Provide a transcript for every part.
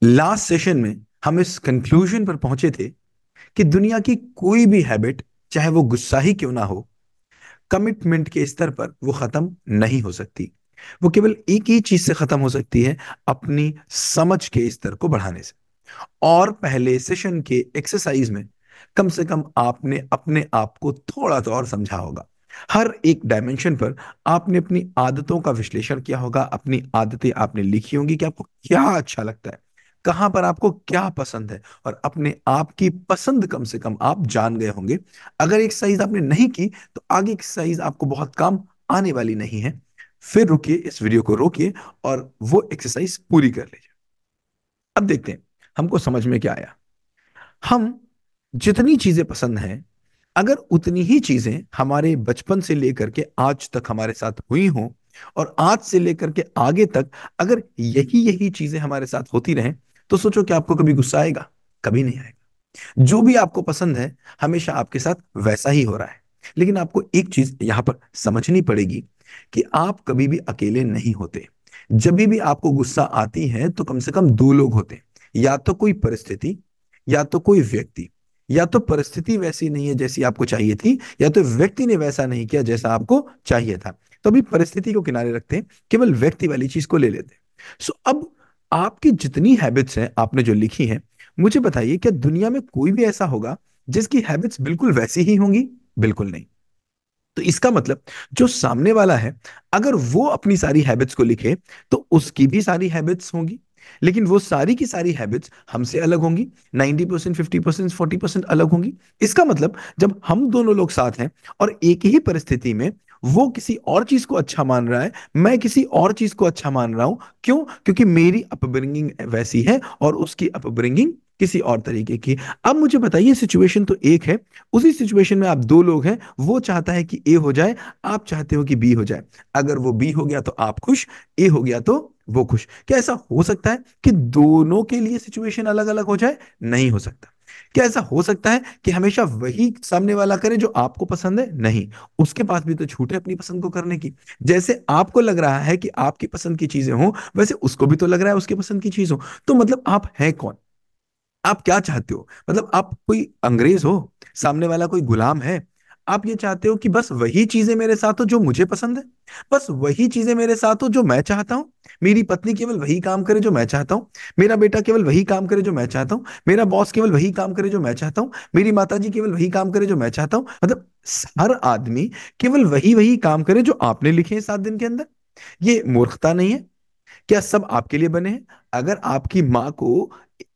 Last session में हम इस कंक्लूजन पर पहुंचे थे कि दुनिया की कोई भी हैबिट, चाहे वो गुस्सा ही क्यों ना हो, कमिटमेंट के स्तर पर वो खत्म नहीं हो सकती। वो केवल एक ही चीज से खत्म हो सकती है, अपनी समझ के स्तर को बढ़ाने से। और पहले सेशन के एक्सरसाइज में कम से कम आपने अपने आप को थोड़ा तो और समझा होगा। हर एक डायमेंशन पर आपने अपनी आदतों का विश्लेषण किया होगा, अपनी आदतें आपने लिखी होंगी कि आपको क्या अच्छा लगता है, कहां पर आपको क्या पसंद है, और अपने आप की पसंद कम से कम आप जान गए होंगे। अगर एक्सरसाइज आपने नहीं की तो आगे एक्सरसाइज आपको बहुत काम आने वाली नहीं है। फिर रुकिए, इस वीडियो को रोकिए और वो एक्सरसाइज पूरी कर लीजिए। अब देखते हैं हमको समझ में क्या आया। हम जितनी चीजें पसंद हैं, अगर उतनी ही चीजें हमारे बचपन से लेकर के आज तक हमारे साथ हुई हों, और आज से लेकर के आगे तक अगर यही यही चीजें हमारे साथ होती रहें, तो सोचो कि आपको कभी गुस्सा आएगा? कभी नहीं आएगा। जो भी आपको पसंद है हमेशा आपके साथ वैसा ही हो रहा है। लेकिन आपको एक चीज यहां पर समझनी पड़ेगी कि आप कभी भी अकेले नहीं होते। जब भी आपको गुस्सा आती है तो कम से कम दो लोग होते हैं, या तो कोई परिस्थिति, या तो कोई व्यक्ति। या तो परिस्थिति वैसी नहीं है जैसी आपको चाहिए थी, या तो व्यक्ति ने वैसा नहीं किया जैसा आपको चाहिए था। तो अभी परिस्थिति को किनारे रखते हैं, केवल व्यक्ति वाली चीज को ले लेते हैं। सो अब आपकी जितनी हैबिट्स हैं आपने जो लिखी हैं, मुझे बताइए क्या दुनिया में कोई भी ऐसा होगा जिसकी हैबिट्स बिल्कुल वैसी ही होंगी? बिल्कुल नहीं। तो इसका मतलब जो सामने वाला है, अगर वो अपनी सारी हैबिट्स को लिखे तो उसकी भी सारी हैबिट्स होंगी, लेकिन वो सारी की सारी हैबिट्स हमसे अलग होंगी। 90%, 50%, 40% अलग होंगी। इसका मतलब जब हम दोनों लोग साथ हैं और एक ही परिस्थिति में वो किसी और चीज को अच्छा मान रहा है, मैं किसी और चीज को अच्छा मान रहा हूं। क्यों? क्योंकि मेरी अपब्रिंगिंग वैसी है और उसकी अपब्रिंगिंग किसी और तरीके की। अब मुझे बताइए, सिचुएशन तो एक है, उसी सिचुएशन में आप दो लोग हैं, वो चाहता है कि ए हो जाए, आप चाहते हो कि बी हो जाए। अगर वो बी हो गया तो आप खुश, ए हो गया तो वो खुश। क्या ऐसा हो सकता है कि दोनों के लिए सिचुएशन अलग अलग हो जाए? नहीं हो सकता। क्या ऐसा हो सकता है कि हमेशा वही सामने वाला करे जो आपको पसंद है? नहीं। उसके पास भी तो छूट है अपनी पसंद को करने की। जैसे आपको लग रहा है कि आपकी पसंद की चीजें हो, वैसे उसको भी तो लग रहा है उसकी पसंद की चीज हो। तो मतलब आप हैं कौन? आप क्या चाहते हो? मतलब आप कोई अंग्रेज हो, सामने वाला कोई गुलाम है? आप ये चाहते हो कि बस वही चीजें मेरे साथ हो जो मुझे पसंद है, बस वही चीजें मेरे साथ हो जो मैं चाहता हूँ। मेरी पत्नी केवल वही काम करे जो मैं चाहता हूँ, मेरा बेटा केवल वही काम करे जो मैं चाहता हूँ, मेरा बॉस केवल वही काम करे जो मैं चाहता हूँ, मेरी माताजी केवल वही काम करे जो मैं चाहता हूँ। मतलब हर आदमी केवल वही वही काम करे जो आपने लिखे हैं 7 दिन के अंदर। ये मूर्खता नहीं है? क्या सब आपके लिए बने हैं? अगर आपकी माँ को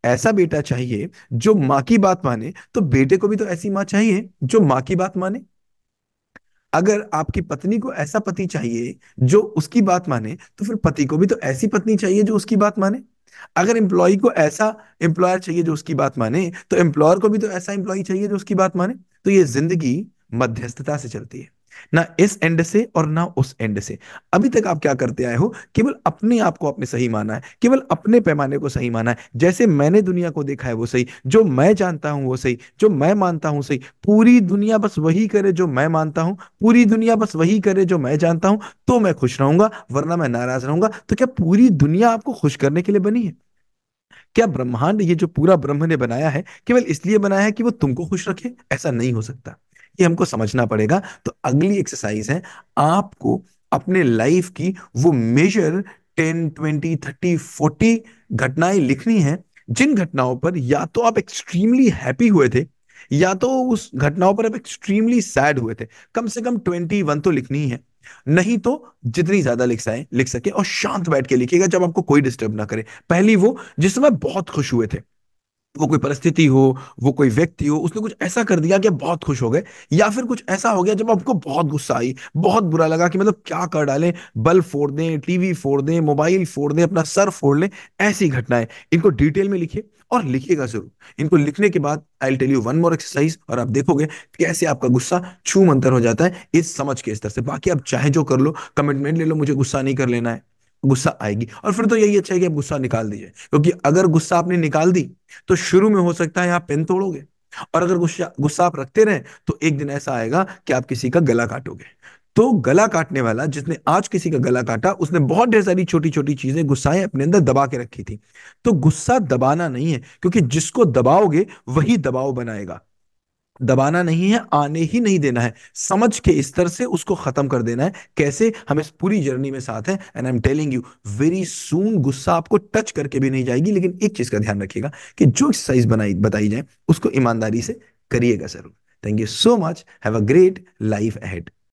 ऐसा बेटा चाहिए जो माँ की बात माने, तो बेटे को भी तो ऐसी माँ चाहिए जो माँ की बात माने। अगर आपकी पत्नी को ऐसा पति चाहिए जो उसकी बात माने, तो फिर पति को भी तो ऐसी पत्नी चाहिए जो उसकी बात माने। अगर एम्प्लॉय को ऐसा एम्प्लॉयर चाहिए जो उसकी बात माने, तो एम्प्लॉयर को भी तो ऐसा एम्प्लॉय चाहिए जो उसकी बात माने। तो ये जिंदगी मध्यस्थता से चलती है, ना इस एंड से और ना उस एंड से। अभी तक आप क्या करते आए हो? केवल अपने आप को आपने सही माना है, केवल अपने पैमाने को सही माना है। जैसे मैंने दुनिया को देखा है वो सही, जो मैं जानता हूं वो सही, जो मैं मानता हूं सही। पूरी दुनिया बस वही करे जो मैं मानता हूं, पूरी दुनिया बस वही करे जो मैं जानता हूं, तो मैं खुश रहूंगा, वरना मैं नाराज रहूंगा। तो क्या पूरी दुनिया आपको खुश करने के लिए बनी है? क्या ब्रह्मांड, ये जो पूरा ब्रह्म ने बनाया है, केवल इसलिए बनाया है कि वो तुमको खुश रखे? ऐसा नहीं हो सकता। ये हमको समझना पड़ेगा। तो अगली एक्सरसाइज है, आपको अपने लाइफ की वो मेजर 10, 20, 30, 40 घटनाएं लिखनी है, जिन घटनाओं पर या तो आप एक्सट्रीमली हैप्पी हुए थे, या तो उस घटनाओं पर आप एक्सट्रीमली सैड हुए थे। कम से कम 21 तो लिखनी ही है। नहीं तो जितनी ज्यादा लिख सके, और शांत बैठ के लिखिएगा जब आपको कोई डिस्टर्ब ना करे। पहली वो जिस समय बहुत खुश हुए थे, वो कोई परिस्थिति हो, वो कोई व्यक्ति हो, उसने कुछ ऐसा कर दिया कि आप बहुत खुश हो गए, या फिर कुछ ऐसा हो गया जब आपको बहुत गुस्सा आई, बहुत बुरा लगा कि मतलब क्या कर डालें, बल्ब फोड़ दें, टीवी फोड़ दें, मोबाइल फोड़ दें, अपना सर फोड़ लें। ऐसी घटनाएं, इनको डिटेल में लिखिए और लिखिएगा जरूर। इनको लिखने के बाद I will tell you one more exercise, और आप देखोगे कैसे आपका गुस्सा छू मंतर हो जाता है इस समझ के स्तर से। बाकी आप चाहे जो कर लो, कमिटमेंट ले लो, मुझे गुस्सा नहीं कर लेना है। गुस्सा आएगी और फिर तो यही अच्छा है कि आप गुस्सा निकाल दीजिए, क्योंकि अगर गुस्सा आपने निकाल दी तो शुरू में हो सकता है आप पेन तोड़ोगे, और अगर गुस्सा गुस्सा आप रखते रहे तो एक दिन ऐसा आएगा कि आप किसी का गला काटोगे। तो गला काटने वाला जिसने आज किसी का गला काटा, उसने बहुत ढेर सारी छोटी छोटी चीजें, गुस्साएं अपने अंदर दबा के रखी थी। तो गुस्सा दबाना नहीं है, क्योंकि जिसको दबाओगे वही दबाव बनाएगा। दबाना नहीं है, आने ही नहीं देना है, समझ के स्तर से उसको खत्म कर देना है। कैसे? हम इस पूरी जर्नी में साथ हैं, and I am telling you, very soon गुस्सा आपको टच करके भी नहीं जाएगी। लेकिन एक चीज का ध्यान रखिएगा कि जो एक्सरसाइज बनाई बताई जाए उसको ईमानदारी से करिएगा जरूर। Thank you so much, have a great life ahead.